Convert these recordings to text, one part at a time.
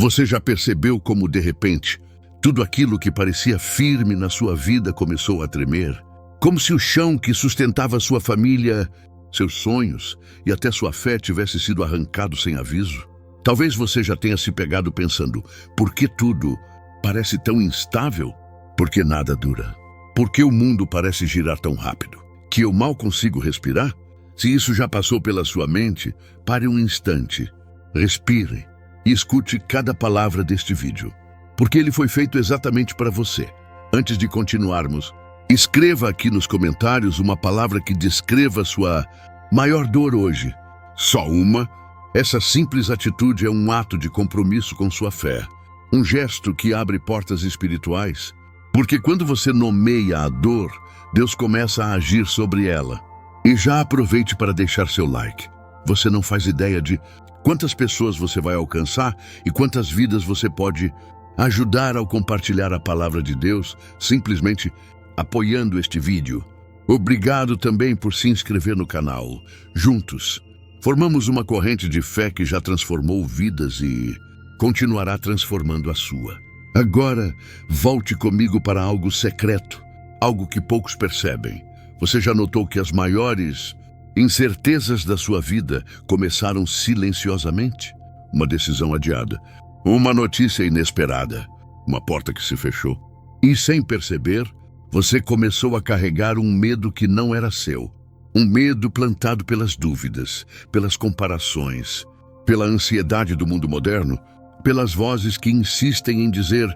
Você já percebeu como, de repente, tudo aquilo que parecia firme na sua vida começou a tremer? Como se o chão que sustentava sua família, seus sonhos e até sua fé tivesse sido arrancado sem aviso? Talvez você já tenha se pegado pensando, por que tudo parece tão instável? Por que nada dura? Por que o mundo parece girar tão rápido? Que eu mal consigo respirar? Se isso já passou pela sua mente, pare um instante, respire e escute cada palavra deste vídeo, porque ele foi feito exatamente para você. Antes de continuarmos, escreva aqui nos comentários uma palavra que descreva sua maior dor hoje. Só uma? Essa simples atitude é um ato de compromisso com sua fé, um gesto que abre portas espirituais, porque quando você nomeia a dor, Deus começa a agir sobre ela. E já aproveite para deixar seu like. Você não faz ideia de quantas pessoas você vai alcançar e quantas vidas você pode ajudar ao compartilhar a palavra de Deus, simplesmente apoiando este vídeo. Obrigado também por se inscrever no canal. Juntos, formamos uma corrente de fé que já transformou vidas e continuará transformando a sua. Agora, volte comigo para algo secreto, algo que poucos percebem. Você já notou que as maiores incertezas da sua vida começaram silenciosamente? Uma decisão adiada, uma notícia inesperada, uma porta que se fechou. E sem perceber, você começou a carregar um medo que não era seu. Um medo plantado pelas dúvidas, pelas comparações, pela ansiedade do mundo moderno, pelas vozes que insistem em dizer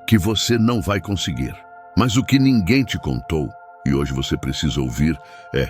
que você não vai conseguir. Mas o que ninguém te contou, e hoje você precisa ouvir, é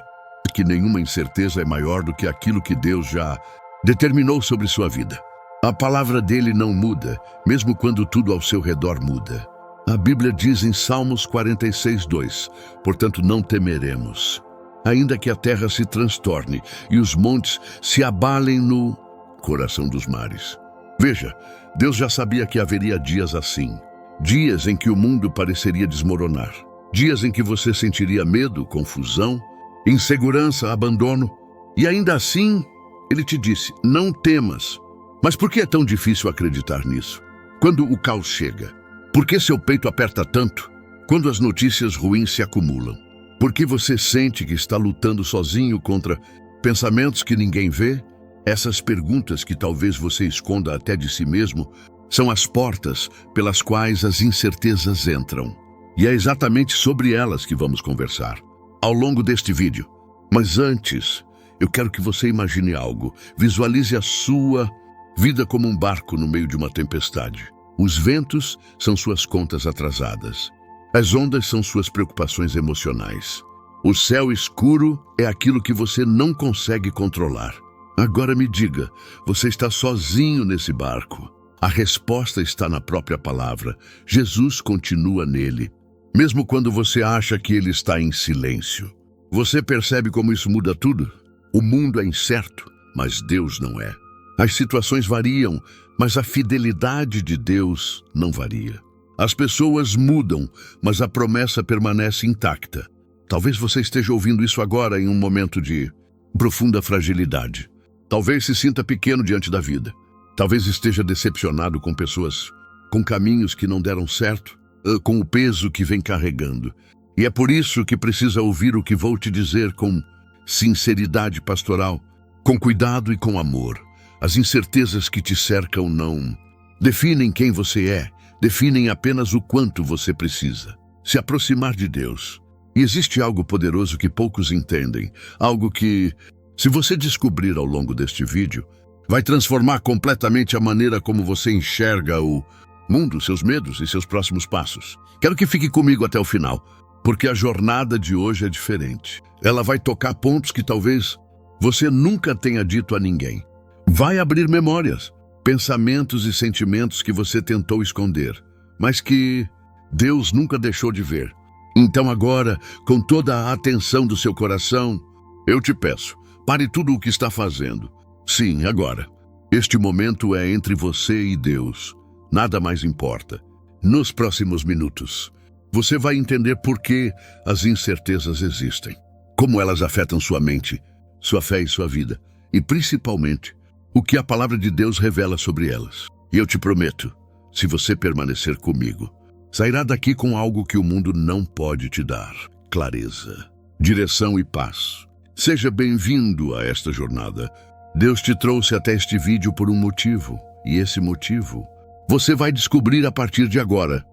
que nenhuma incerteza é maior do que aquilo que Deus já determinou sobre sua vida. A palavra dele não muda, mesmo quando tudo ao seu redor muda. A Bíblia diz em Salmos 46:2, portanto não temeremos, ainda que a terra se transtorne e os montes se abalem no coração dos mares. Veja, Deus já sabia que haveria dias assim, dias em que o mundo pareceria desmoronar, dias em que você sentiria medo, confusão, insegurança, abandono. E ainda assim, ele te disse, não temas. Mas por que é tão difícil acreditar nisso? Quando o caos chega, por que seu peito aperta tanto? Quando as notícias ruins se acumulam? Por que você sente que está lutando sozinho contra pensamentos que ninguém vê? Essas perguntas que talvez você esconda até de si mesmo são as portas pelas quais as incertezas entram. E é exatamente sobre elas que vamos conversar ao longo deste vídeo. Mas antes, eu quero que você imagine algo. Visualize a sua vida como um barco no meio de uma tempestade. Os ventos são suas contas atrasadas. As ondas são suas preocupações emocionais. O céu escuro é aquilo que você não consegue controlar. Agora me diga, você está sozinho nesse barco? A resposta está na própria palavra. Jesus continua nele, mesmo quando você acha que ele está em silêncio. Você percebe como isso muda tudo? O mundo é incerto, mas Deus não é. As situações variam, mas a fidelidade de Deus não varia. As pessoas mudam, mas a promessa permanece intacta. Talvez você esteja ouvindo isso agora em um momento de profunda fragilidade. Talvez se sinta pequeno diante da vida. Talvez esteja decepcionado com pessoas, com caminhos que não deram certo, com o peso que vem carregando. E é por isso que precisa ouvir o que vou te dizer com sinceridade pastoral, com cuidado e com amor. As incertezas que te cercam não definem quem você é, definem apenas o quanto você precisa se aproximar de Deus. E existe algo poderoso que poucos entendem, algo que, se você descobrir ao longo deste vídeo, vai transformar completamente a maneira como você enxerga o mundo, seus medos e seus próximos passos. Quero que fique comigo até o final, porque a jornada de hoje é diferente. Ela vai tocar pontos que talvez você nunca tenha dito a ninguém. Vai abrir memórias, pensamentos e sentimentos que você tentou esconder, mas que Deus nunca deixou de ver. Então agora, com toda a atenção do seu coração, eu te peço, pare tudo o que está fazendo. Sim, agora. Este momento é entre você e Deus. Nada mais importa. Nos próximos minutos, você vai entender por que as incertezas existem, como elas afetam sua mente, sua fé e sua vida, e principalmente, o que a palavra de Deus revela sobre elas. E eu te prometo, se você permanecer comigo, sairá daqui com algo que o mundo não pode te dar: clareza, direção e paz. Seja bem-vindo a esta jornada. Deus te trouxe até este vídeo por um motivo, e esse motivo você vai descobrir a partir de agora.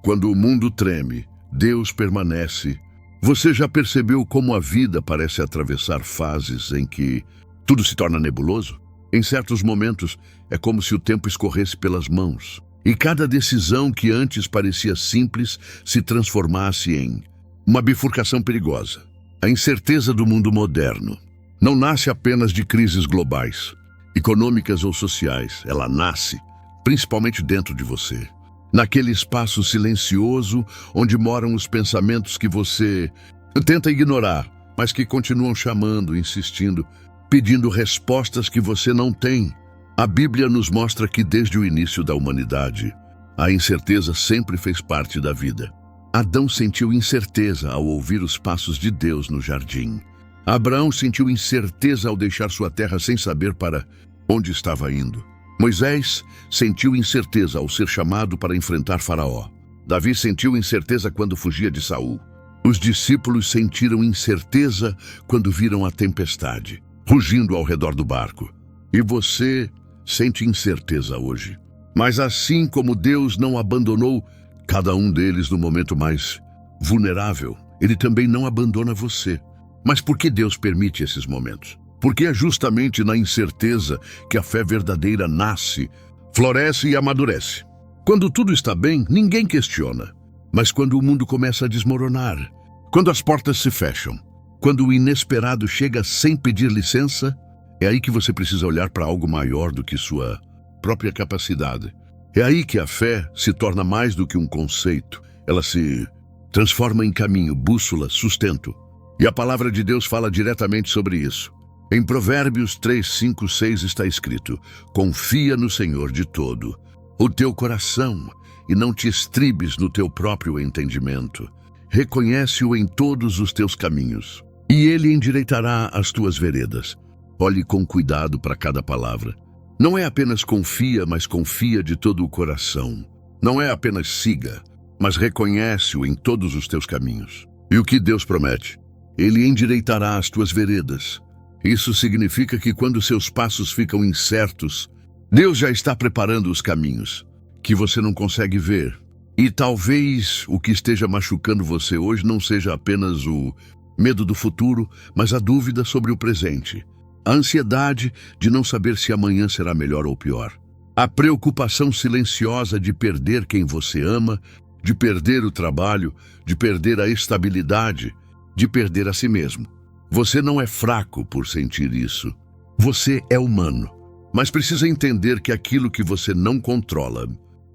Quando o mundo treme, Deus permanece. Você já percebeu como a vida parece atravessar fases em que tudo se torna nebuloso? Em certos momentos, é como se o tempo escorresse pelas mãos, e cada decisão que antes parecia simples se transformasse em uma bifurcação perigosa. A incerteza do mundo moderno não nasce apenas de crises globais, econômicas ou sociais. Ela nasce principalmente dentro de você, naquele espaço silencioso onde moram os pensamentos que você tenta ignorar, mas que continuam chamando, insistindo, pedindo respostas que você não tem. A Bíblia nos mostra que desde o início da humanidade, a incerteza sempre fez parte da vida. Adão sentiu incerteza ao ouvir os passos de Deus no jardim. Abraão sentiu incerteza ao deixar sua terra sem saber para onde estava indo. Moisés sentiu incerteza ao ser chamado para enfrentar Faraó. Davi sentiu incerteza quando fugia de Saul. Os discípulos sentiram incerteza quando viram a tempestade rugindo ao redor do barco. E você sente incerteza hoje. Mas assim como Deus não abandonou cada um deles no momento mais vulnerável, Ele também não abandona você. Mas por que Deus permite esses momentos? Porque é justamente na incerteza que a fé verdadeira nasce, floresce e amadurece. Quando tudo está bem, ninguém questiona. Mas quando o mundo começa a desmoronar, quando as portas se fecham, quando o inesperado chega sem pedir licença, é aí que você precisa olhar para algo maior do que sua própria capacidade. É aí que a fé se torna mais do que um conceito. Ela se transforma em caminho, bússola, sustento. E a palavra de Deus fala diretamente sobre isso. Em Provérbios 3, 5, 6 está escrito: confia no Senhor de todo o teu coração e não te estribes no teu próprio entendimento. Reconhece-o em todos os teus caminhos, e ele endireitará as tuas veredas. Olhe com cuidado para cada palavra. Não é apenas confia, mas confia de todo o coração. Não é apenas siga, mas reconhece-o em todos os teus caminhos. E o que Deus promete? Ele endireitará as tuas veredas. Isso significa que quando seus passos ficam incertos, Deus já está preparando os caminhos que você não consegue ver. E talvez o que esteja machucando você hoje não seja apenas o medo do futuro, mas a dúvida sobre o presente. A ansiedade de não saber se amanhã será melhor ou pior. A preocupação silenciosa de perder quem você ama, de perder o trabalho, de perder a estabilidade, de perder a si mesmo. Você não é fraco por sentir isso. Você é humano. Mas precisa entender que aquilo que você não controla,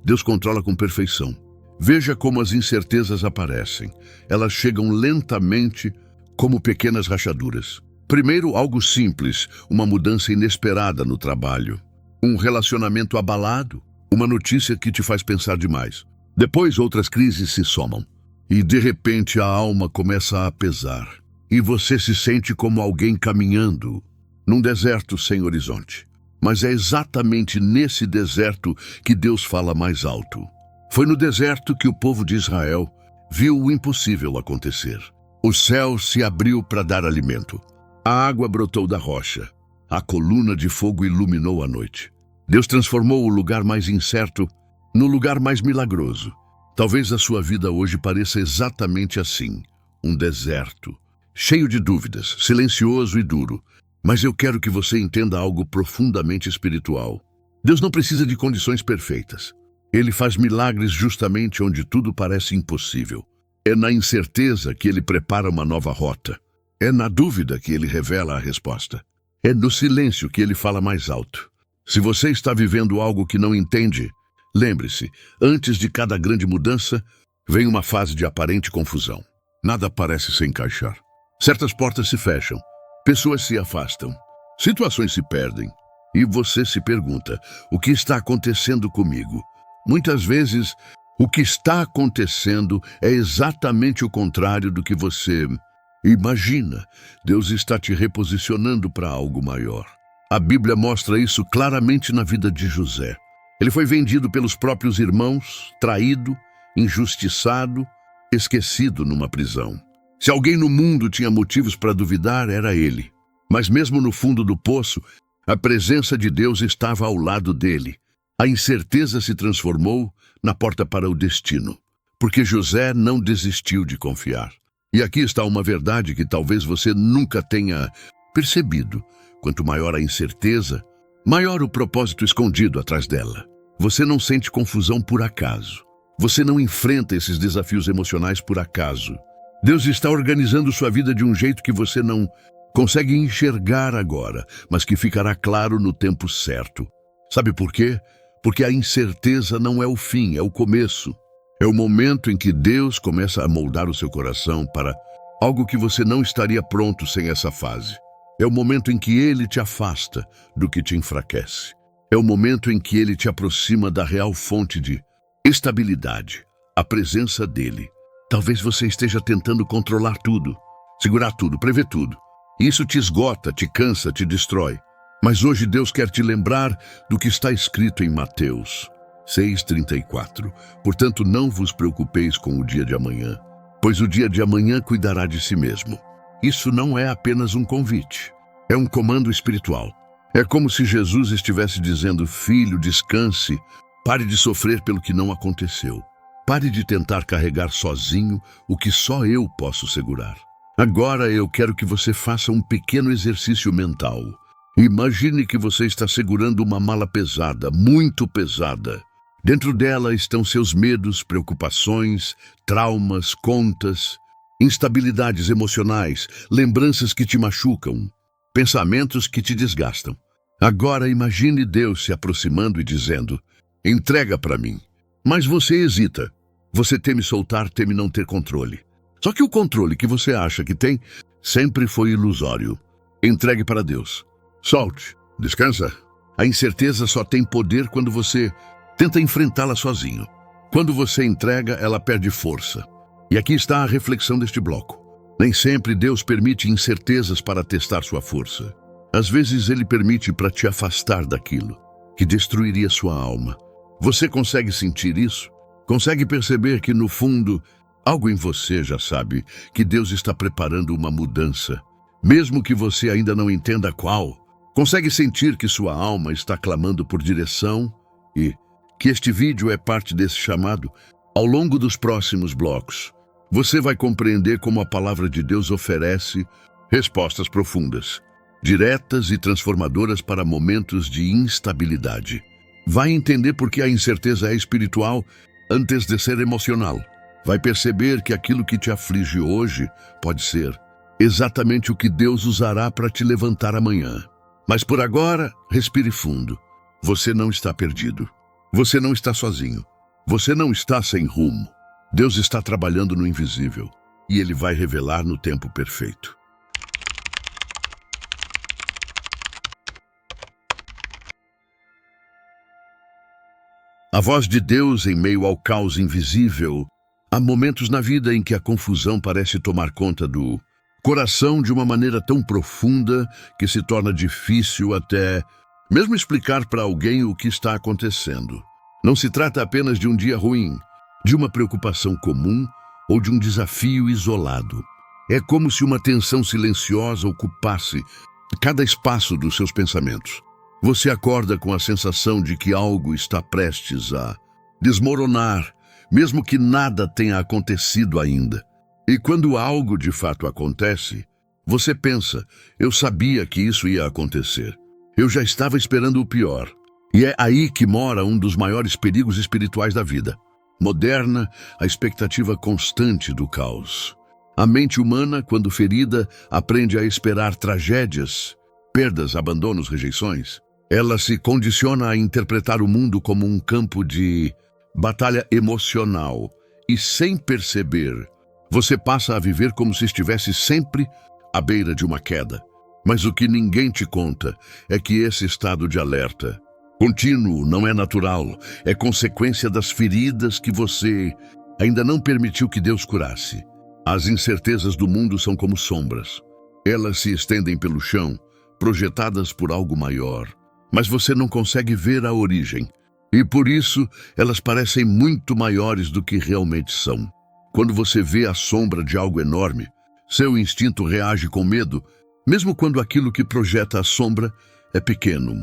Deus controla com perfeição. Veja como as incertezas aparecem. Elas chegam lentamente, como pequenas rachaduras. Primeiro, algo simples, uma mudança inesperada no trabalho. Um relacionamento abalado, uma notícia que te faz pensar demais. Depois, outras crises se somam. E, de repente, a alma começa a pesar. E você se sente como alguém caminhando num deserto sem horizonte. Mas é exatamente nesse deserto que Deus fala mais alto. Foi no deserto que o povo de Israel viu o impossível acontecer. O céu se abriu para dar alimento. A água brotou da rocha. A coluna de fogo iluminou a noite. Deus transformou o lugar mais incerto no lugar mais milagroso. Talvez a sua vida hoje pareça exatamente assim, um deserto, cheio de dúvidas, silencioso e duro. Mas eu quero que você entenda algo profundamente espiritual. Deus não precisa de condições perfeitas. Ele faz milagres justamente onde tudo parece impossível. É na incerteza que Ele prepara uma nova rota. É na dúvida que Ele revela a resposta. É no silêncio que Ele fala mais alto. Se você está vivendo algo que não entende, lembre-se, antes de cada grande mudança, vem uma fase de aparente confusão. Nada parece se encaixar. Certas portas se fecham. Pessoas se afastam, situações se perdem, e você se pergunta: o que está acontecendo comigo? Muitas vezes, o que está acontecendo é exatamente o contrário do que você Imagina, Deus está te reposicionando para algo maior. A Bíblia mostra isso claramente na vida de José. Ele foi vendido pelos próprios irmãos, traído, injustiçado, esquecido numa prisão. Se alguém no mundo tinha motivos para duvidar, era ele. Mas mesmo no fundo do poço, a presença de Deus estava ao lado dele. A incerteza se transformou na porta para o destino, porque José não desistiu de confiar. E aqui está uma verdade que talvez você nunca tenha percebido. Quanto maior a incerteza, maior o propósito escondido atrás dela. Você não sente confusão por acaso. Você não enfrenta esses desafios emocionais por acaso. Deus está organizando sua vida de um jeito que você não consegue enxergar agora, mas que ficará claro no tempo certo. Sabe por quê? Porque a incerteza não é o fim, é o começo. É o momento em que Deus começa a moldar o seu coração para algo que você não estaria pronto sem essa fase. É o momento em que Ele te afasta do que te enfraquece. É o momento em que Ele te aproxima da real fonte de estabilidade, a presença dEle. Talvez você esteja tentando controlar tudo, segurar tudo, prever tudo. Isso te esgota, te cansa, te destrói. Mas hoje Deus quer te lembrar do que está escrito em Mateus 6,34. Portanto, não vos preocupeis com o dia de amanhã, pois o dia de amanhã cuidará de si mesmo. Isso não é apenas um convite, é um comando espiritual. É como se Jesus estivesse dizendo: filho, descanse, pare de sofrer pelo que não aconteceu. Pare de tentar carregar sozinho o que só eu posso segurar. Agora eu quero que você faça um pequeno exercício mental. Imagine que você está segurando uma mala pesada, muito pesada. Dentro dela estão seus medos, preocupações, traumas, contas, instabilidades emocionais, lembranças que te machucam, pensamentos que te desgastam. Agora imagine Deus se aproximando e dizendo: entrega para mim. Mas você hesita. Você teme soltar, teme não ter controle. Só que o controle que você acha que tem sempre foi ilusório. Entregue para Deus. Solte. Descansa. A incerteza só tem poder quando você tenta enfrentá-la sozinho. Quando você entrega, ela perde força. E aqui está a reflexão deste bloco. Nem sempre Deus permite incertezas para testar sua força. Às vezes Ele permite para te afastar daquilo que destruiria sua alma. Você consegue sentir isso? Consegue perceber que, no fundo, algo em você já sabe que Deus está preparando uma mudança, mesmo que você ainda não entenda qual? Consegue sentir que sua alma está clamando por direção e que este vídeo é parte desse chamado? Ao longo dos próximos blocos, você vai compreender como a palavra de Deus oferece respostas profundas, diretas e transformadoras para momentos de instabilidade. Vai entender por que a incerteza é espiritual antes de ser emocional. Vai perceber que aquilo que te aflige hoje pode ser exatamente o que Deus usará para te levantar amanhã. Mas por agora, respire fundo. Você não está perdido. Você não está sozinho. Você não está sem rumo. Deus está trabalhando no invisível e Ele vai revelar no tempo perfeito. A voz de Deus em meio ao caos invisível. Há momentos na vida em que a confusão parece tomar conta do coração de uma maneira tão profunda que se torna difícil até mesmo explicar para alguém o que está acontecendo. Não se trata apenas de um dia ruim, de uma preocupação comum ou de um desafio isolado. É como se uma tensão silenciosa ocupasse cada espaço dos seus pensamentos. Você acorda com a sensação de que algo está prestes a desmoronar, mesmo que nada tenha acontecido ainda. E quando algo de fato acontece, você pensa: eu sabia que isso ia acontecer. Eu já estava esperando o pior. E é aí que mora um dos maiores perigos espirituais da vida moderna, a expectativa constante do caos. A mente humana, quando ferida, aprende a esperar tragédias, perdas, abandonos, rejeições. Ela se condiciona a interpretar o mundo como um campo de batalha emocional. E sem perceber, você passa a viver como se estivesse sempre à beira de uma queda. Mas o que ninguém te conta é que esse estado de alerta contínuo não é natural, é consequência das feridas que você ainda não permitiu que Deus curasse. As incertezas do mundo são como sombras. Elas se estendem pelo chão, projetadas por algo maior. Mas você não consegue ver a origem. E por isso, elas parecem muito maiores do que realmente são. Quando você vê a sombra de algo enorme, seu instinto reage com medo, mesmo quando aquilo que projeta a sombra é pequeno.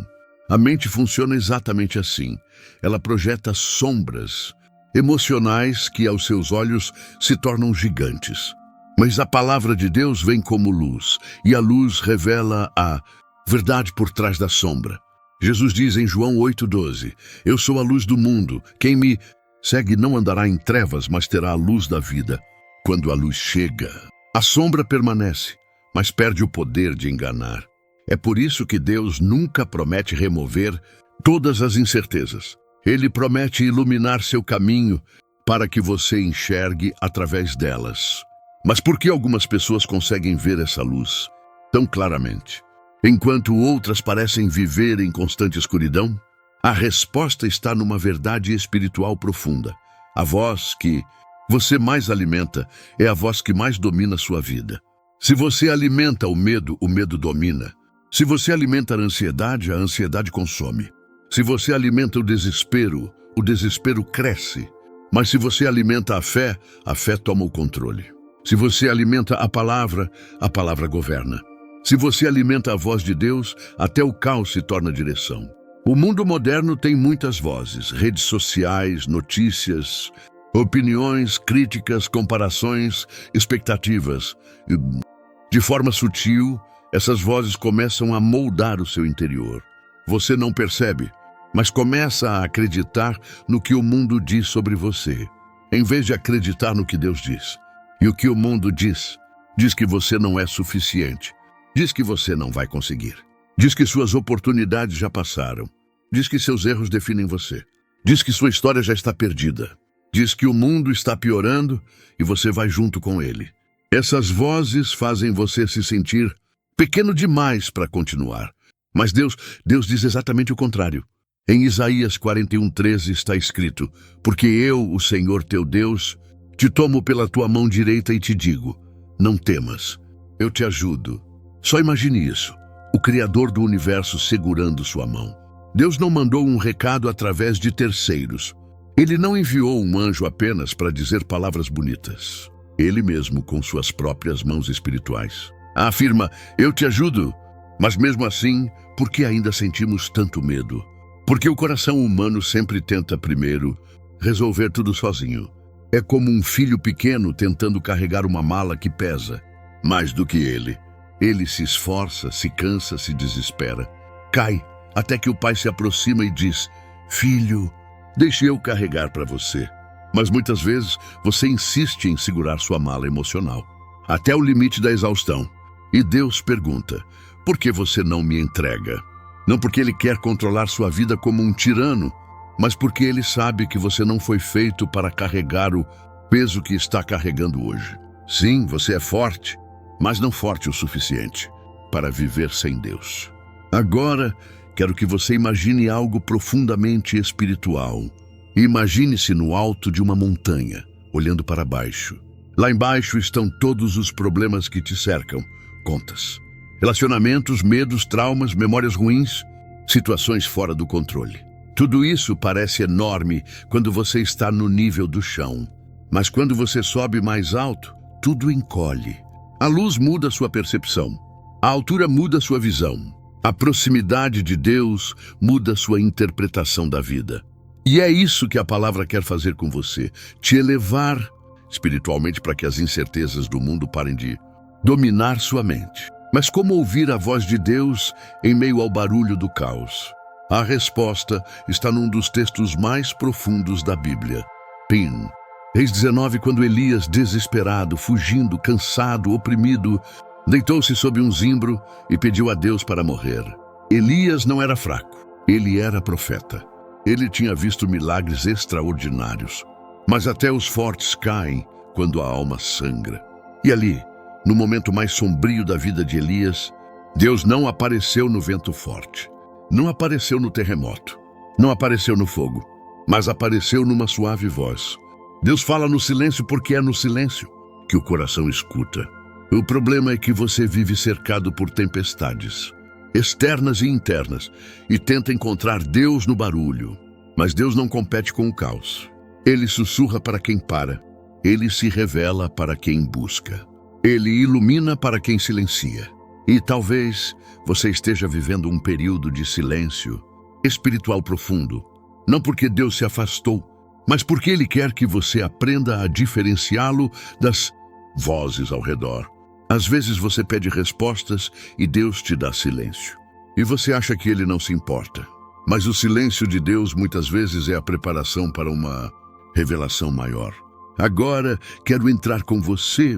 A mente funciona exatamente assim. Ela projeta sombras emocionais que aos seus olhos se tornam gigantes. Mas a palavra de Deus vem como luz, e a luz revela a verdade por trás da sombra. Jesus diz em João 8,12, eu sou a luz do mundo, quem me segue não andará em trevas, mas terá a luz da vida. Quando a luz chega, a sombra permanece, mas perde o poder de enganar. É por isso que Deus nunca promete remover todas as incertezas. Ele promete iluminar seu caminho para que você enxergue através delas. Mas por que algumas pessoas conseguem ver essa luz tão claramente, enquanto outras parecem viver em constante escuridão? A resposta está numa verdade espiritual profunda. A voz que você mais alimenta é a voz que mais domina sua vida. Se você alimenta o medo domina. Se você alimenta a ansiedade consome. Se você alimenta o desespero cresce. Mas se você alimenta a fé toma o controle. Se você alimenta a palavra governa. Se você alimenta a voz de Deus, até o caos se torna direção. O mundo moderno tem muitas vozes, redes sociais, notícias, opiniões, críticas, comparações, expectativas. De forma sutil, essas vozes começam a moldar o seu interior. Você não percebe, mas começa a acreditar no que o mundo diz sobre você, em vez de acreditar no que Deus diz. E o que o mundo diz que você não é suficiente, diz que você não vai conseguir, diz que suas oportunidades já passaram, diz que seus erros definem você, diz que sua história já está perdida, diz que o mundo está piorando e você vai junto com ele. Essas vozes fazem você se sentir pequeno demais para continuar. Mas Deus diz exatamente o contrário. Em Isaías 41:13 está escrito, porque eu, o Senhor teu Deus, te tomo pela tua mão direita e te digo, não temas, eu te ajudo. Só imagine isso, o Criador do universo segurando sua mão. Deus não mandou um recado através de terceiros. Ele não enviou um anjo apenas para dizer palavras bonitas. Ele mesmo, com suas próprias mãos espirituais, afirma, eu te ajudo. Mas mesmo assim, por que ainda sentimos tanto medo? Porque o coração humano sempre tenta primeiro resolver tudo sozinho. É como um filho pequeno tentando carregar uma mala que pesa mais do que ele. Ele se esforça, se cansa, se desespera. Cai, até que o pai se aproxima e diz, filho, deixe eu carregar para você. Mas muitas vezes você insiste em segurar sua mala emocional, até o limite da exaustão. E Deus pergunta, por que você não me entrega? Não porque Ele quer controlar sua vida como um tirano, mas porque Ele sabe que você não foi feito para carregar o peso que está carregando hoje. Sim, você é forte, mas não forte o suficiente para viver sem Deus. Agora, quero que você imagine algo profundamente espiritual. Imagine-se no alto de uma montanha, olhando para baixo. Lá embaixo estão todos os problemas que te cercam, contas, relacionamentos, medos, traumas, memórias ruins, situações fora do controle. Tudo isso parece enorme quando você está no nível do chão. Mas quando você sobe mais alto, tudo encolhe. A luz muda sua percepção. A altura muda sua visão. A proximidade de Deus muda sua interpretação da vida. E é isso que a palavra quer fazer com você, te elevar espiritualmente para que as incertezas do mundo parem de dominar sua mente. Mas como ouvir a voz de Deus em meio ao barulho do caos? A resposta está num dos textos mais profundos da Bíblia. Reis 19, quando Elias, desesperado, fugindo, cansado, oprimido, deitou-se sob um zimbro e pediu a Deus para morrer. Elias não era fraco, ele era profeta. Ele tinha visto milagres extraordinários. Mas até os fortes caem quando a alma sangra. E ali, no momento mais sombrio da vida de Elias, Deus não apareceu no vento forte, não apareceu no terremoto, não apareceu no fogo, mas apareceu numa suave voz. Deus fala no silêncio porque é no silêncio que o coração escuta. O problema é que você vive cercado por tempestades, externas e internas, e tenta encontrar Deus no barulho. Mas Deus não compete com o caos. Ele sussurra para quem para. Ele se revela para quem busca. Ele ilumina para quem silencia. E talvez você esteja vivendo um período de silêncio espiritual profundo. Não porque Deus se afastou, mas porque Ele quer que você aprenda a diferenciá-lo das vozes ao redor. Às vezes você pede respostas e Deus te dá silêncio. E você acha que Ele não se importa. Mas o silêncio de Deus muitas vezes é a preparação para uma revelação maior. Agora quero entrar com você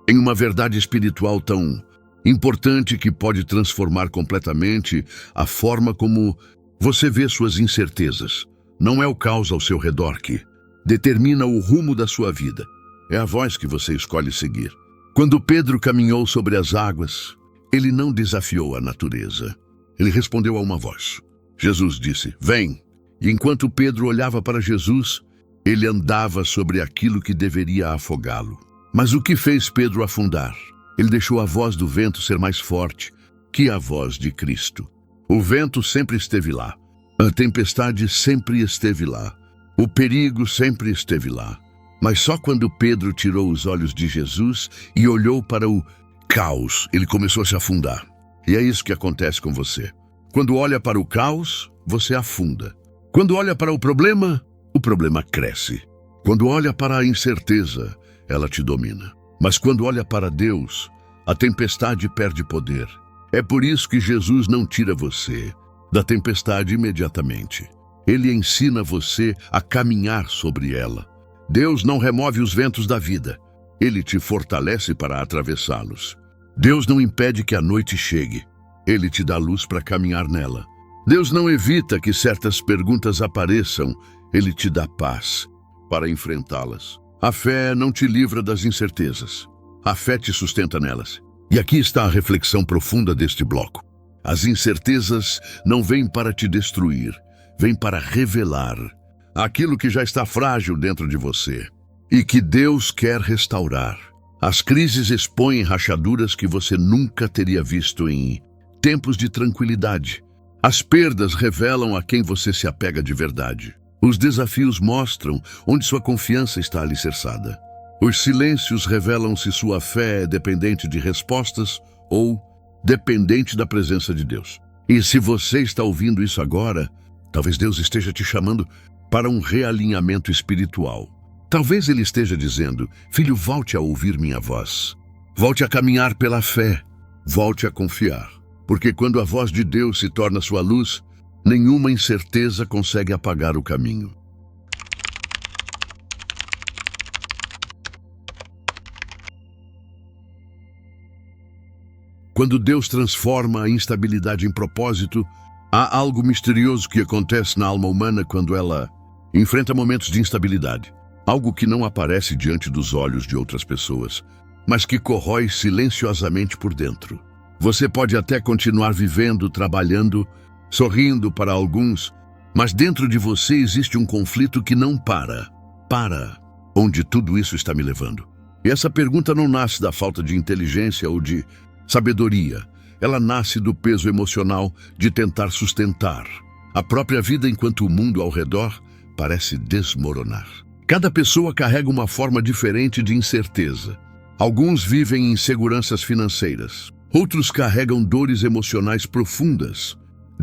em uma verdade espiritual tão importante que pode transformar completamente a forma como você vê suas incertezas. Não é o caos ao seu redor que determina o rumo da sua vida. É a voz que você escolhe seguir. Quando Pedro caminhou sobre as águas, ele não desafiou a natureza. Ele respondeu a uma voz. Jesus disse, vem. E enquanto Pedro olhava para Jesus, ele andava sobre aquilo que deveria afogá-lo. Mas o que fez Pedro afundar? Ele deixou a voz do vento ser mais forte que a voz de Cristo. O vento sempre esteve lá. A tempestade sempre esteve lá. O perigo sempre esteve lá. Mas só quando Pedro tirou os olhos de Jesus e olhou para o caos, ele começou a se afundar. E é isso que acontece com você. Quando olha para o caos, você afunda. Quando olha para o problema cresce. Quando olha para a incerteza, ela te domina. Mas quando olha para Deus, a tempestade perde poder. É por isso que Jesus não tira você da tempestade imediatamente. Ele ensina você a caminhar sobre ela. Deus não remove os ventos da vida. Ele te fortalece para atravessá-los. Deus não impede que a noite chegue. Ele te dá luz para caminhar nela. Deus não evita que certas perguntas apareçam. Ele te dá paz para enfrentá-las. A fé não te livra das incertezas. A fé te sustenta nelas. E aqui está a reflexão profunda deste bloco. As incertezas não vêm para te destruir, vêm para revelar aquilo que já está frágil dentro de você e que Deus quer restaurar. As crises expõem rachaduras que você nunca teria visto em tempos de tranquilidade. As perdas revelam a quem você se apega de verdade. Os desafios mostram onde sua confiança está alicerçada. Os silêncios revelam se sua fé é dependente de respostas ou dependente da presença de Deus. E se você está ouvindo isso agora, talvez Deus esteja te chamando para um realinhamento espiritual. Talvez Ele esteja dizendo, filho, volte a ouvir minha voz. Volte a caminhar pela fé. Volte a confiar. Porque quando a voz de Deus se torna sua luz, nenhuma incerteza consegue apagar o caminho. Quando Deus transforma a instabilidade em propósito, há algo misterioso que acontece na alma humana quando ela enfrenta momentos de instabilidade. Algo que não aparece diante dos olhos de outras pessoas, mas que corrói silenciosamente por dentro. Você pode até continuar vivendo, trabalhando, sorrindo para alguns, mas dentro de você existe um conflito que não para. Onde tudo isso está me levando? E essa pergunta não nasce da falta de inteligência ou de sabedoria. Ela nasce do peso emocional de tentar sustentar a própria vida enquanto o mundo ao redor parece desmoronar. Cada pessoa carrega uma forma diferente de incerteza. Alguns vivem em inseguranças financeiras. Outros carregam dores emocionais profundas,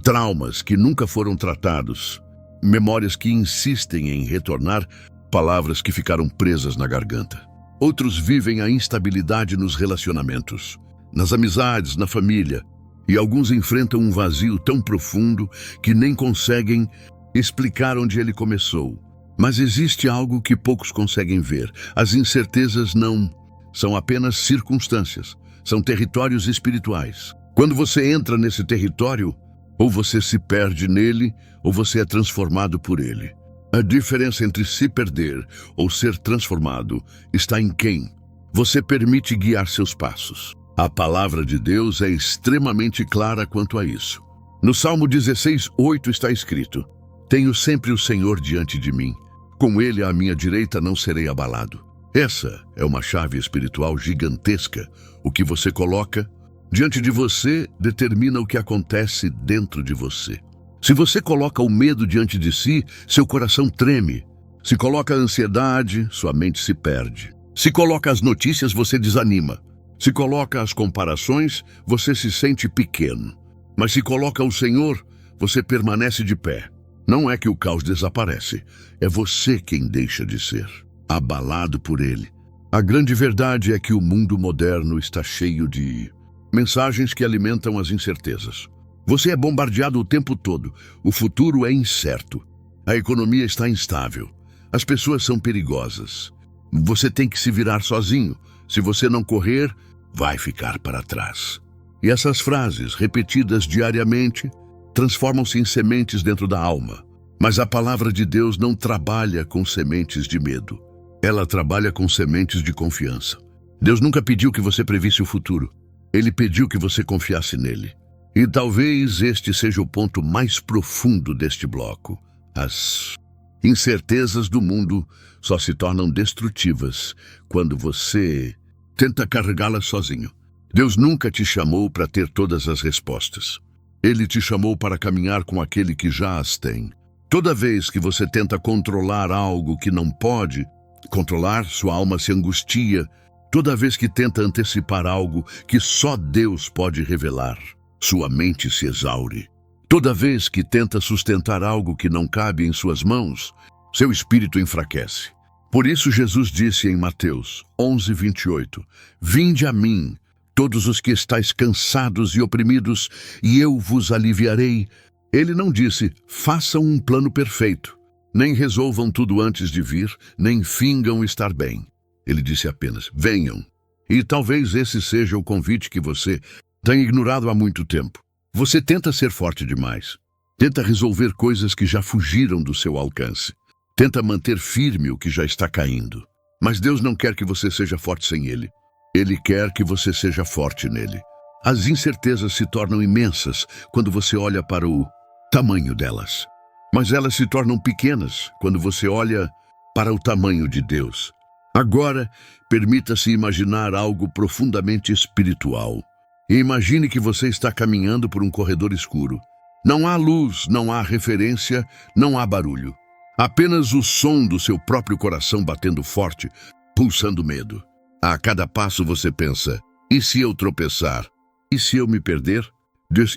traumas que nunca foram tratados, memórias que insistem em retornar, palavras que ficaram presas na garganta. Outros vivem a instabilidade nos relacionamentos, nas amizades, na família, e alguns enfrentam um vazio tão profundo que nem conseguem explicar onde ele começou. Mas existe algo que poucos conseguem ver. As incertezas não são apenas circunstâncias, são territórios espirituais. Quando você entra nesse território, ou você se perde nele, ou você é transformado por ele. A diferença entre se perder ou ser transformado está em quem você permite guiar seus passos. A palavra de Deus é extremamente clara quanto a isso. No Salmo 16:8 está escrito: tenho sempre o Senhor diante de mim. Com ele à minha direita não serei abalado. Essa é uma chave espiritual gigantesca. O que você coloca diante de você determina o que acontece dentro de você. Se você coloca o medo diante de si, seu coração treme. Se coloca a ansiedade, sua mente se perde. Se coloca as notícias, você desanima. Se coloca as comparações, você se sente pequeno. Mas se coloca o Senhor, você permanece de pé. Não é que o caos desaparece, é você quem deixa de ser, abalado por ele. A grande verdade é que o mundo moderno está cheio de mensagens que alimentam as incertezas. Você é bombardeado o tempo todo. O futuro é incerto. A economia está instável. As pessoas são perigosas. Você tem que se virar sozinho. Se você não correr, vai ficar para trás. E essas frases, repetidas diariamente, transformam-se em sementes dentro da alma. Mas a palavra de Deus não trabalha com sementes de medo. Ela trabalha com sementes de confiança. Deus nunca pediu que você previsse o futuro. Ele pediu que você confiasse nele. E talvez este seja o ponto mais profundo deste bloco. As incertezas do mundo só se tornam destrutivas quando você tenta carregá-las sozinho. Deus nunca te chamou para ter todas as respostas. Ele te chamou para caminhar com aquele que já as tem. Toda vez que você tenta controlar algo que não pode controlar, sua alma se angustia. Toda vez que tenta antecipar algo que só Deus pode revelar, sua mente se exaure. Toda vez que tenta sustentar algo que não cabe em suas mãos, seu espírito enfraquece. Por isso Jesus disse em Mateus 11:28, Vinde a mim, todos os que estáis cansados e oprimidos, e eu vos aliviarei. Ele não disse, façam um plano perfeito, nem resolvam tudo antes de vir, nem fingam estar bem. Ele disse apenas, venham. E talvez esse seja o convite que você tem ignorado há muito tempo. Você tenta ser forte demais. Tenta resolver coisas que já fugiram do seu alcance. Tenta manter firme o que já está caindo. Mas Deus não quer que você seja forte sem Ele. Ele quer que você seja forte nele. As incertezas se tornam imensas quando você olha para o tamanho delas. Mas elas se tornam pequenas quando você olha para o tamanho de Deus. Agora, permita-se imaginar algo profundamente espiritual. E imagine que você está caminhando por um corredor escuro. Não há luz, não há referência, não há barulho. Apenas o som do seu próprio coração batendo forte, pulsando medo. A cada passo você pensa, e se eu tropeçar? E se eu me perder?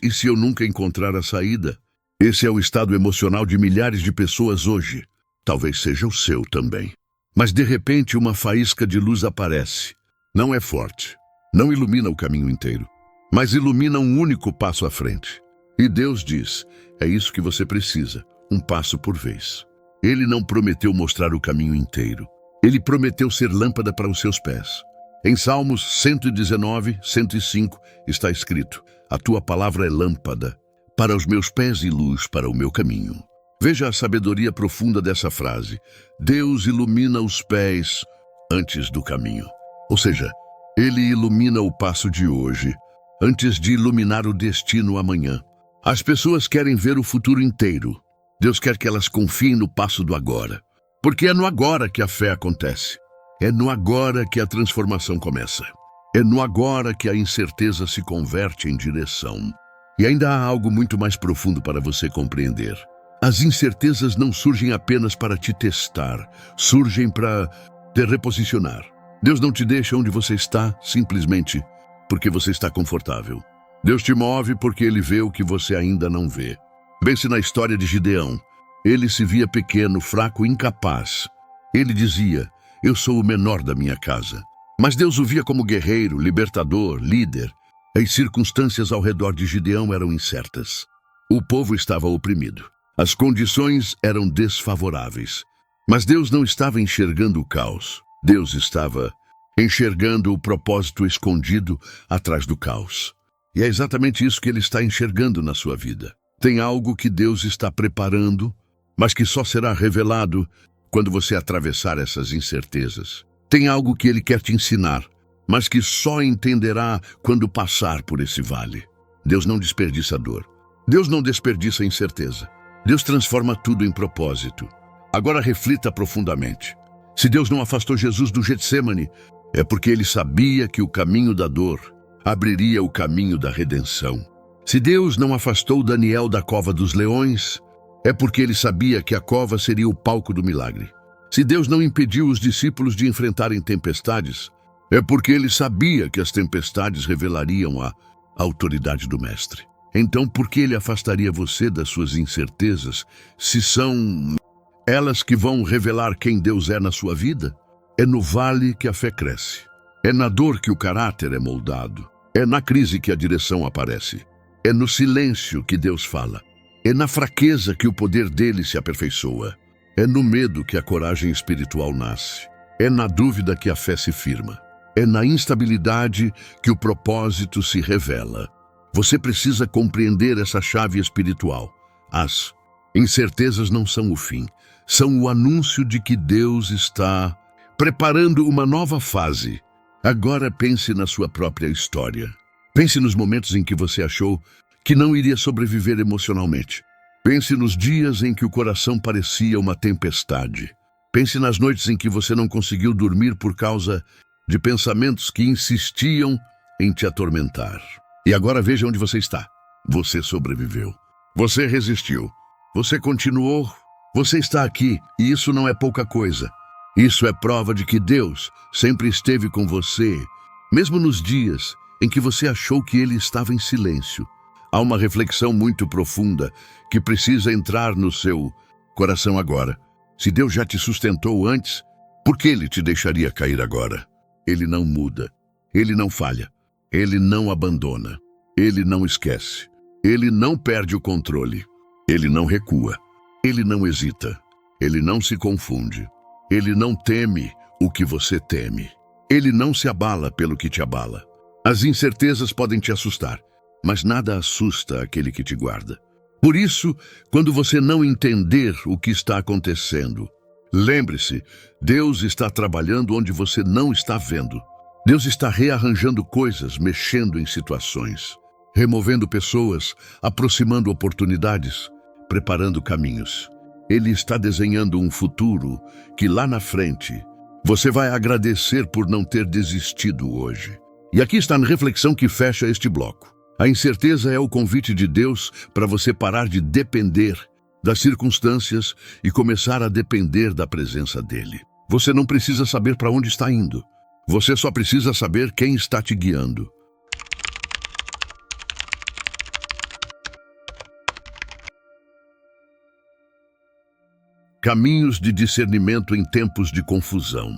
E se eu nunca encontrar a saída? Esse é o estado emocional de milhares de pessoas hoje. Talvez seja o seu também. Mas de repente uma faísca de luz aparece. Não é forte, não ilumina o caminho inteiro, mas ilumina um único passo à frente. E Deus diz, é isso que você precisa, um passo por vez. Ele não prometeu mostrar o caminho inteiro. Ele prometeu ser lâmpada para os seus pés. Em Salmos 119, 105 está escrito, a tua palavra é lâmpada para os meus pés e luz para o meu caminho. Veja a sabedoria profunda dessa frase. Deus ilumina os pés antes do caminho. Ou seja, Ele ilumina o passo de hoje, antes de iluminar o destino amanhã. As pessoas querem ver o futuro inteiro. Deus quer que elas confiem no passo do agora. Porque é no agora que a fé acontece. É no agora que a transformação começa. É no agora que a incerteza se converte em direção. E ainda há algo muito mais profundo para você compreender. As incertezas não surgem apenas para te testar, surgem para te reposicionar. Deus não te deixa onde você está simplesmente porque você está confortável. Deus te move porque Ele vê o que você ainda não vê. Pense na história de Gideão. Ele se via pequeno, fraco, incapaz. Ele dizia, eu sou o menor da minha casa. Mas Deus o via como guerreiro, libertador, líder. As circunstâncias ao redor de Gideão eram incertas. O povo estava oprimido. As condições eram desfavoráveis. Mas Deus não estava enxergando o caos. Deus estava enxergando o propósito escondido atrás do caos. E é exatamente isso que Ele está enxergando na sua vida. Tem algo que Deus está preparando, mas que só será revelado quando você atravessar essas incertezas. Tem algo que Ele quer te ensinar, mas que só entenderá quando passar por esse vale. Deus não desperdiça dor. Deus não desperdiça incerteza. Deus transforma tudo em propósito. Agora reflita profundamente. Se Deus não afastou Jesus do Getsêmani, é porque ele sabia que o caminho da dor abriria o caminho da redenção. Se Deus não afastou Daniel da cova dos leões, é porque ele sabia que a cova seria o palco do milagre. Se Deus não impediu os discípulos de enfrentarem tempestades, é porque ele sabia que as tempestades revelariam a autoridade do Mestre. Então, por que ele afastaria você das suas incertezas, se são elas que vão revelar quem Deus é na sua vida? É no vale que a fé cresce. É na dor que o caráter é moldado. É na crise que a direção aparece. É no silêncio que Deus fala. É na fraqueza que o poder dele se aperfeiçoa. É no medo que a coragem espiritual nasce. É na dúvida que a fé se firma. É na instabilidade que o propósito se revela. Você precisa compreender essa chave espiritual. As incertezas não são o fim, são o anúncio de que Deus está preparando uma nova fase. Agora pense na sua própria história. Pense nos momentos em que você achou que não iria sobreviver emocionalmente. Pense nos dias em que o coração parecia uma tempestade. Pense nas noites em que você não conseguiu dormir por causa de pensamentos que insistiam em te atormentar. E agora veja onde você está. Você sobreviveu. Você resistiu. Você continuou. Você está aqui, e isso não é pouca coisa. Isso é prova de que Deus sempre esteve com você, mesmo nos dias em que você achou que Ele estava em silêncio. Há uma reflexão muito profunda que precisa entrar no seu coração agora. Se Deus já te sustentou antes, por que Ele te deixaria cair agora? Ele não muda. Ele não falha. Ele não abandona. Ele não esquece. Ele não perde o controle. Ele não recua. Ele não hesita. Ele não se confunde. Ele não teme o que você teme. Ele não se abala pelo que te abala. As incertezas podem te assustar, mas nada assusta aquele que te guarda. Por isso, quando você não entender o que está acontecendo, lembre-se, Deus está trabalhando onde você não está vendo. Deus está rearranjando coisas, mexendo em situações, removendo pessoas, aproximando oportunidades, preparando caminhos. Ele está desenhando um futuro que lá na frente você vai agradecer por não ter desistido hoje. E aqui está a reflexão que fecha este bloco. A incerteza é o convite de Deus para você parar de depender das circunstâncias e começar a depender da presença dele. Você não precisa saber para onde está indo. Você só precisa saber quem está te guiando. Caminhos de discernimento em tempos de confusão.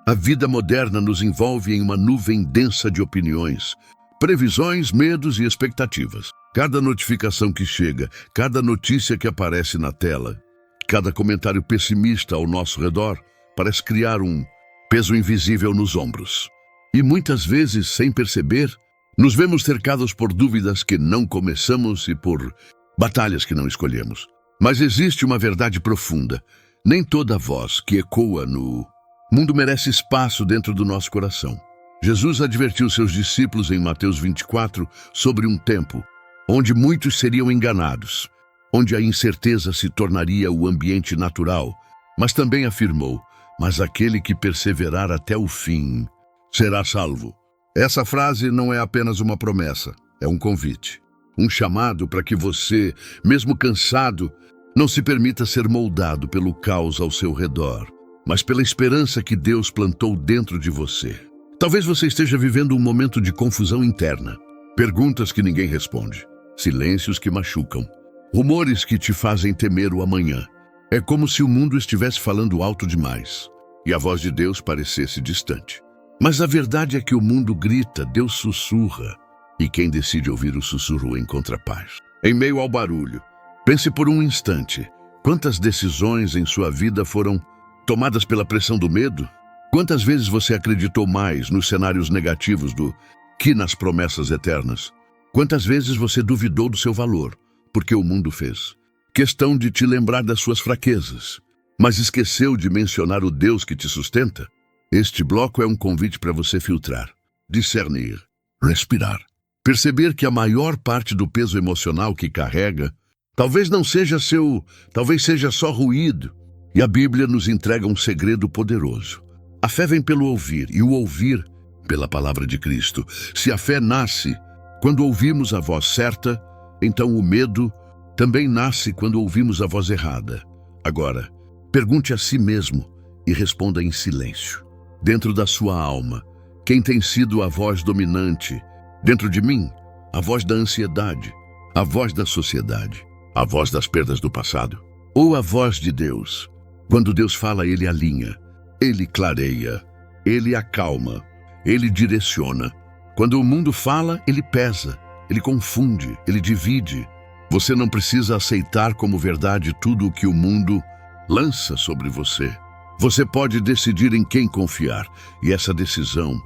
A vida moderna nos envolve em uma nuvem densa de opiniões, previsões, medos e expectativas. Cada notificação que chega, cada notícia que aparece na tela, cada comentário pessimista ao nosso redor parece criar um peso invisível nos ombros. E muitas vezes, sem perceber, nos vemos cercados por dúvidas que não começamos e por batalhas que não escolhemos. Mas existe uma verdade profunda. Nem toda voz que ecoa no mundo merece espaço dentro do nosso coração. Jesus advertiu seus discípulos em Mateus 24 sobre um tempo onde muitos seriam enganados, onde a incerteza se tornaria o ambiente natural, mas também afirmou: mas aquele que perseverar até o fim será salvo. Essa frase não é apenas uma promessa, é um convite. Um chamado para que você, mesmo cansado, não se permita ser moldado pelo caos ao seu redor, mas pela esperança que Deus plantou dentro de você. Talvez você esteja vivendo um momento de confusão interna, perguntas que ninguém responde, silêncios que machucam, rumores que te fazem temer o amanhã. É como se o mundo estivesse falando alto demais e a voz de Deus parecesse distante. Mas a verdade é que o mundo grita, Deus sussurra, e quem decide ouvir o sussurro encontra paz. Em meio ao barulho, pense por um instante, quantas decisões em sua vida foram tomadas pela pressão do medo? Quantas vezes você acreditou mais nos cenários negativos do que nas promessas eternas? Quantas vezes você duvidou do seu valor, porque o mundo fez questão de te lembrar das suas fraquezas, mas esqueceu de mencionar o Deus que te sustenta? Este bloco é um convite para você filtrar, discernir, respirar, perceber que a maior parte do peso emocional que carrega talvez não seja talvez seja só ruído. E a Bíblia nos entrega um segredo poderoso. A fé vem pelo ouvir, e o ouvir pela palavra de Cristo. Se a fé nasce quando ouvimos a voz certa, então o medo também nasce quando ouvimos a voz errada. Agora, pergunte a si mesmo e responda em silêncio. Dentro da sua alma, quem tem sido a voz dominante? Dentro de mim, a voz da ansiedade, a voz da sociedade, a voz das perdas do passado, ou a voz de Deus? Quando Deus fala, Ele alinha, Ele clareia, Ele acalma, Ele direciona. Quando o mundo fala, Ele pesa, Ele confunde, Ele divide. Você não precisa aceitar como verdade tudo o que o mundo lança sobre você. Você pode decidir em quem confiar, e essa decisão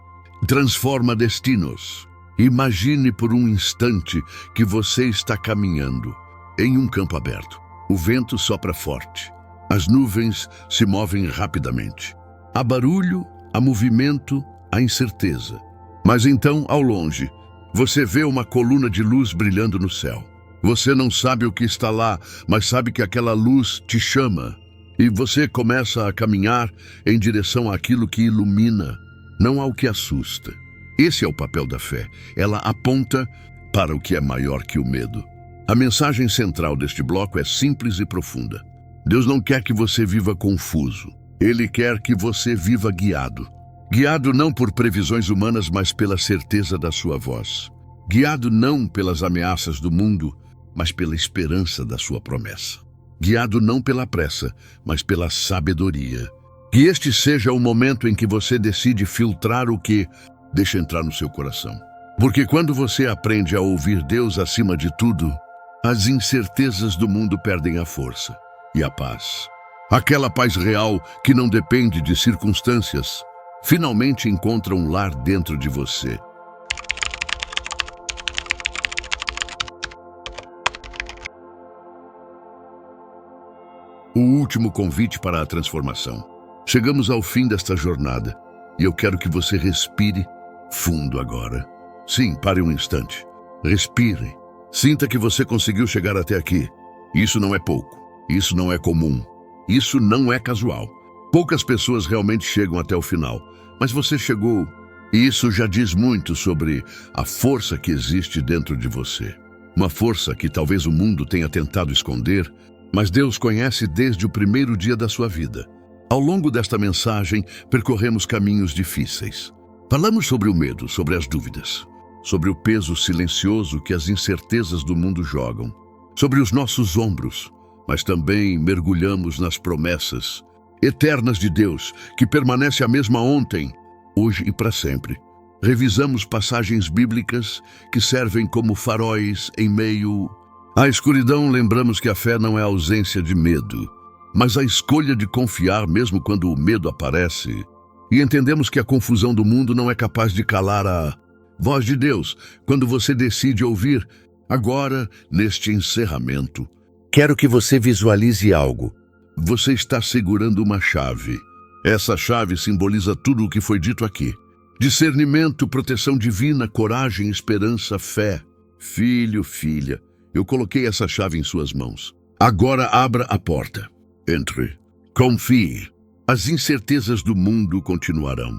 transforma destinos. Imagine por um instante que você está caminhando em um campo aberto. O vento sopra forte. As nuvens se movem rapidamente. Há barulho, há movimento, há incerteza. Mas então, ao longe, você vê uma coluna de luz brilhando no céu. Você não sabe o que está lá, mas sabe que aquela luz te chama. E você começa a caminhar em direção àquilo que ilumina, não ao que assusta. Esse é o papel da fé. Ela aponta para o que é maior que o medo. A mensagem central deste bloco é simples e profunda. Deus não quer que você viva confuso. Ele quer que você viva guiado. Guiado não por previsões humanas, mas pela certeza da sua voz. Guiado não pelas ameaças do mundo, mas pela esperança da sua promessa. Guiado não pela pressa, mas pela sabedoria. Que este seja o momento em que você decide filtrar o que deixa entrar no seu coração. Porque quando você aprende a ouvir Deus acima de tudo, as incertezas do mundo perdem a força e a paz. Aquela paz real que não depende de circunstâncias, finalmente encontra um lar dentro de você. O último convite para a transformação. Chegamos ao fim desta jornada e eu quero que você respire fundo agora. Sim, pare um instante. Respire. Sinta que você conseguiu chegar até aqui. Isso não é pouco. Isso não é comum. Isso não é casual. Poucas pessoas realmente chegam até o final, mas você chegou. E isso já diz muito sobre a força que existe dentro de você. Uma força que talvez o mundo tenha tentado esconder, mas Deus conhece desde o primeiro dia da sua vida. Ao longo desta mensagem, percorremos caminhos difíceis. Falamos sobre o medo, sobre as dúvidas, sobre o peso silencioso que as incertezas do mundo jogam, sobre os nossos ombros, mas também mergulhamos nas promessas eternas de Deus, que permanece a mesma ontem, hoje e para sempre. Revisamos passagens bíblicas que servem como faróis em meio à escuridão. Lembramos que a fé não é a ausência de medo, mas a escolha de confiar mesmo quando o medo aparece. E entendemos que a confusão do mundo não é capaz de calar a voz de Deus quando você decide ouvir. Agora, neste encerramento, quero que você visualize algo. Você está segurando uma chave. Essa chave simboliza tudo o que foi dito aqui. Discernimento, proteção divina, coragem, esperança, fé. Filho, filha, eu coloquei essa chave em suas mãos. Agora abra a porta. Entre. Confie. As incertezas do mundo continuarão.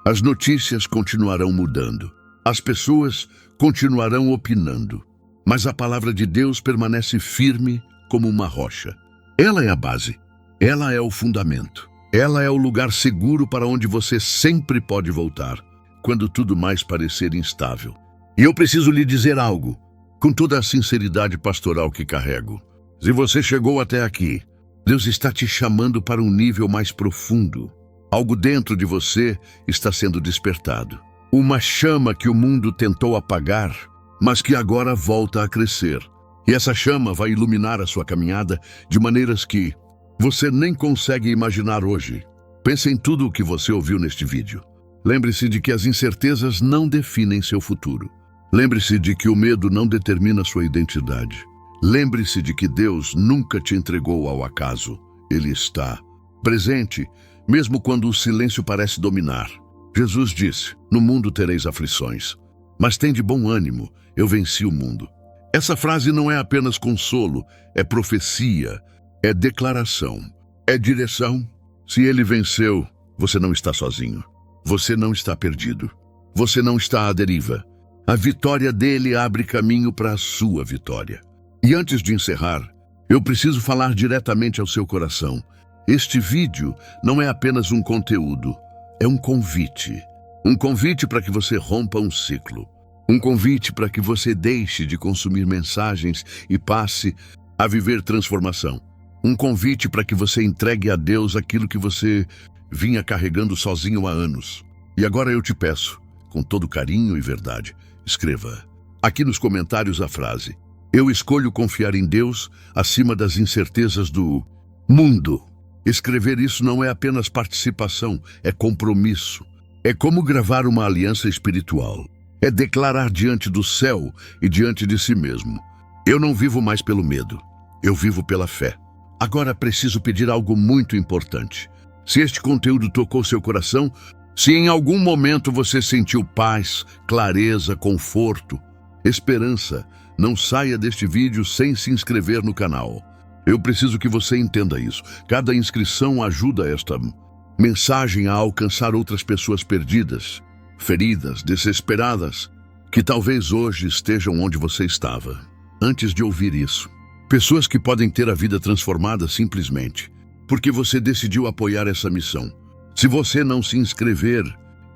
As notícias continuarão mudando. As pessoas continuarão opinando. Mas a palavra de Deus permanece firme como uma rocha. Ela é a base. Ela é o fundamento. Ela é o lugar seguro para onde você sempre pode voltar, quando tudo mais parecer instável. E eu preciso lhe dizer algo, com toda a sinceridade pastoral que carrego. Se você chegou até aqui, Deus está te chamando para um nível mais profundo. Algo dentro de você está sendo despertado. Uma chama que o mundo tentou apagar, mas que agora volta a crescer. E essa chama vai iluminar a sua caminhada de maneiras que você nem consegue imaginar hoje. Pense em tudo o que você ouviu neste vídeo. Lembre-se de que as incertezas não definem seu futuro. Lembre-se de que o medo não determina sua identidade. Lembre-se de que Deus nunca te entregou ao acaso. Ele está presente, mesmo quando o silêncio parece dominar. Jesus disse: "No mundo tereis aflições, mas tende bom ânimo, eu venci o mundo." Essa frase não é apenas consolo, é profecia, é declaração, é direção. Se ele venceu, Você não está sozinho. Você não está perdido. Você não está à deriva. A vitória dele abre caminho para a sua vitória. E antes de encerrar, eu preciso falar diretamente ao seu coração. Este vídeo não é apenas um conteúdo, é um convite. Um convite para que você rompa um ciclo. Um convite para que você deixe de consumir mensagens e passe a viver transformação. Um convite para que você entregue a Deus aquilo que você vinha carregando sozinho há anos. E agora eu te peço, com todo carinho e verdade, escreva aqui nos comentários a frase: eu escolho confiar em Deus acima das incertezas do mundo. Escrever isso não é apenas participação, é compromisso. É como gravar uma aliança espiritual. É declarar diante do céu e diante de si mesmo: eu não vivo mais pelo medo, eu vivo pela fé. Agora preciso pedir algo muito importante. Se este conteúdo tocou seu coração, se em algum momento você sentiu paz, clareza, conforto, esperança, não saia deste vídeo sem se inscrever no canal. Eu preciso que você entenda isso. Cada inscrição ajuda esta mensagem a alcançar outras pessoas perdidas, feridas, desesperadas, que talvez hoje estejam onde você estava antes de ouvir isso. Pessoas que podem ter a vida transformada simplesmente porque você decidiu apoiar essa missão. Se você não se inscrever,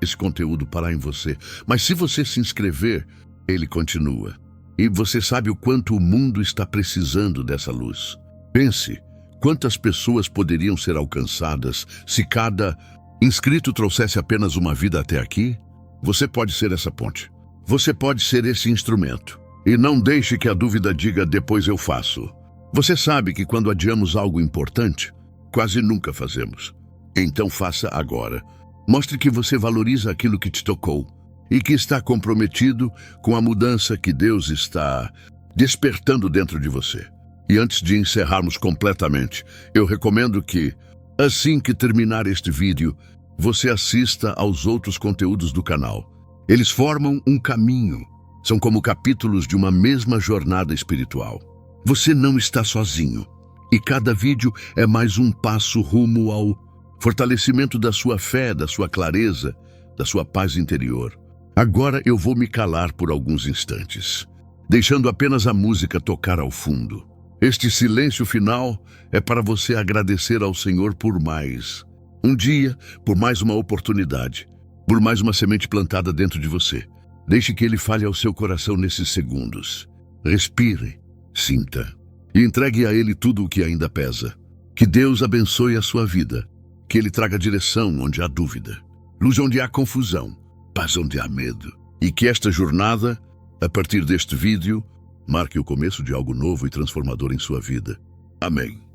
esse conteúdo parar em você. Mas se você se inscrever, ele continua. E você sabe o quanto o mundo está precisando dessa luz. Pense, quantas pessoas poderiam ser alcançadas se cada inscrito trouxesse apenas uma vida até aqui? Você pode ser essa ponte. Você pode ser esse instrumento. E não deixe que a dúvida diga: depois eu faço. Você sabe que quando adiamos algo importante, quase nunca fazemos. Então faça agora. Mostre que você valoriza aquilo que te tocou e que está comprometido com a mudança que Deus está despertando dentro de você. E antes de encerrarmos completamente, eu recomendo que, assim que terminar este vídeo, você assista aos outros conteúdos do canal. Eles formam um caminho. São como capítulos de uma mesma jornada espiritual. Você não está sozinho. E cada vídeo é mais um passo rumo ao fortalecimento da sua fé, da sua clareza, da sua paz interior. Agora eu vou me calar por alguns instantes, deixando apenas a música tocar ao fundo. Este silêncio final é para você agradecer ao Senhor por mais um dia, por mais uma oportunidade, por mais uma semente plantada dentro de você. Deixe que Ele fale ao seu coração nesses segundos. Respire, sinta e entregue a Ele tudo o que ainda pesa. Que Deus abençoe a sua vida. Que Ele traga direção onde há dúvida, luz onde há confusão, paz onde há medo. E que esta jornada, a partir deste vídeo, marque o começo de algo novo e transformador em sua vida. Amém.